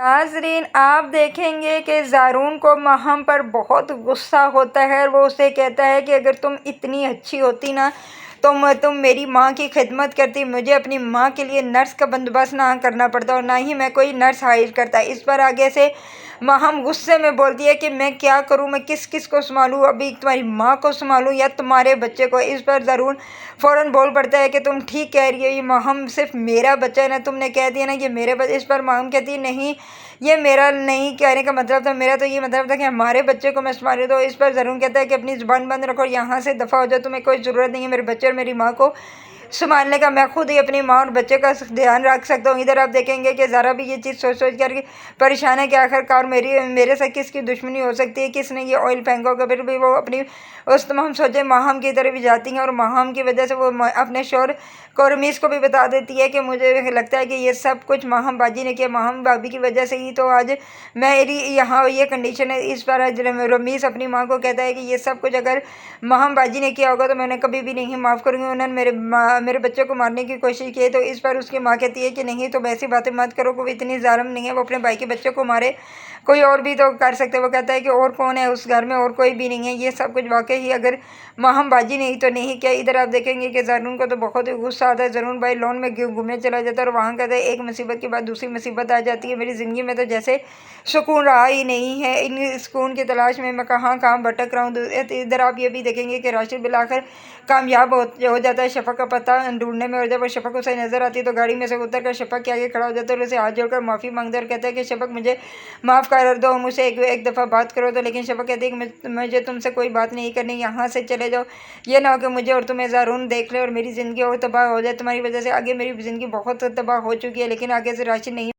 ناظرین، آپ دیکھیں گے کہ زارون کو ماہم پر بہت غصہ ہوتا ہے اور وہ اسے کہتا ہے کہ اگر تم اتنی اچھی ہوتی نا تو تم میری ماں کی خدمت کرتی، مجھے اپنی ماں کے لیے نرس کا بندوبست نہ کرنا پڑتا اور نہ ہی میں کوئی نرس ہائر کرتا۔ اس پر آگے سے ماہم غصے میں بولتی ہے کہ میں کیا کروں، میں کس کس کو سنبھالوں، ابھی تمہاری ماں کو سنبھالوں یا تمہارے بچے کو۔ اس پر زارون فوراً بول پڑتا ہے کہ تم ٹھیک کہہ رہی ہو، یہ ماہم صرف میرا بچہ ہے نا، تم نے کہہ دیا نا یہ میرے بچے۔ اس پر ماہم کہتی ہے نہیں، یہ میرا نہیں کہنے کا مطلب تھا، میرا تو یہ مطلب تھا کہ ہمارے بچے کو میں سنبھالوں۔ تو اس پر زارون کہتا ہے کہ اپنی زبان بند رکھو، یہاں سے دفع ہو جاؤ، تمہیں کوئی ضرورت نہیں ہے میرے بچے اور میری ماں کو سنبھالنے کا، میں خود ہی اپنی ماں اور بچے کا دھیان رکھ سکتا ہوں۔ ادھر آپ دیکھیں گے کہ زارا بھی یہ چیز سوچ سوچ کر پریشان ہے کہ آخر کار میرے سے کس کی دشمنی ہو سکتی ہے، کس نے یہ آئل پھینکا ہوگا۔ پھر بھی وہ اپنی اس تمام سوچیں ماہم کی طرف جاتی ہیں اور ماہم کی وجہ سے وہ اپنے شوہر کو رمیز کو بھی بتا دیتی ہے کہ مجھے لگتا ہے کہ یہ سب کچھ ماہم باجی نے کیا، ماہم بھابی کی وجہ سے ہی تو آج میری یہاں یہ کنڈیشن ہے۔ اس پر رمیز اپنی ماں کو کہتا ہے کہ یہ سب کچھ اگر ماہم باجی نے کیا ہوگا تو میں انہیں کبھی بھی نہیں معاف کروں گی، انہوں نے میرے بچے کو مارنے کی کوشش کی ہے۔ تو اس پر اس کی ماں کہتی ہے کہ نہیں تم ایسی باتیں مت کرو، کوئی اتنی ظالم نہیں ہے وہ اپنے بھائی کے بچے کو مارے، کوئی اور بھی تو کر سکتے۔ وہ کہتا ہے کہ اور کون ہے اس گھر میں، اور کوئی بھی نہیں ہے، یہ سب کچھ واقعی اگر ماہم باجی نہیں تو نہیں کیا۔ ادھر آپ دیکھیں گے کہ زارون کو تو بہت ہی غصہ آتا ہے، زارون بھائی لون میں گھومنے چلا جاتا ہے اور وہاں کہتا ہے ایک مصیبت کے بعد دوسری مصیبت آ جاتی ہے، میری زندگی میں تو جیسے سکون رہا ہی نہیں ہے، ان سکون کی تلاش میں میں کہاں کہاں بھٹک رہا ہوں۔ ادھر آپ یہ بھی دیکھیں گے کہ راشد بالآخر کامیاب ہو جاتا ہے شفق کا پتہ ڈھونڈنے میں، اور جب وہ شفق اسے نظر آتی ہے تو گاڑی میں سے اتر کر شفق کے آگے کھڑا ہو جاتا ہے اور اسے ہاتھ جوڑ کر معافی مانگتا ہے اور کہتا ہے کہ شفق مجھے معاف کر دو، مجھ سے ایک دفعہ بات کرو تو۔ لیکن شفق کہتی ہے کہ مجھے تم سے کوئی بات نہیں کرنی، یہاں سے چلے جاؤ، یہ نہ ہو کہ مجھے اور تمہیں زارون دیکھ لے اور میری زندگی اور تباہ ہو جائے، تمہاری وجہ سے آگے میری زندگی بہت تباہ ہو چکی ہے۔ لیکن آگے سے راشد نہیں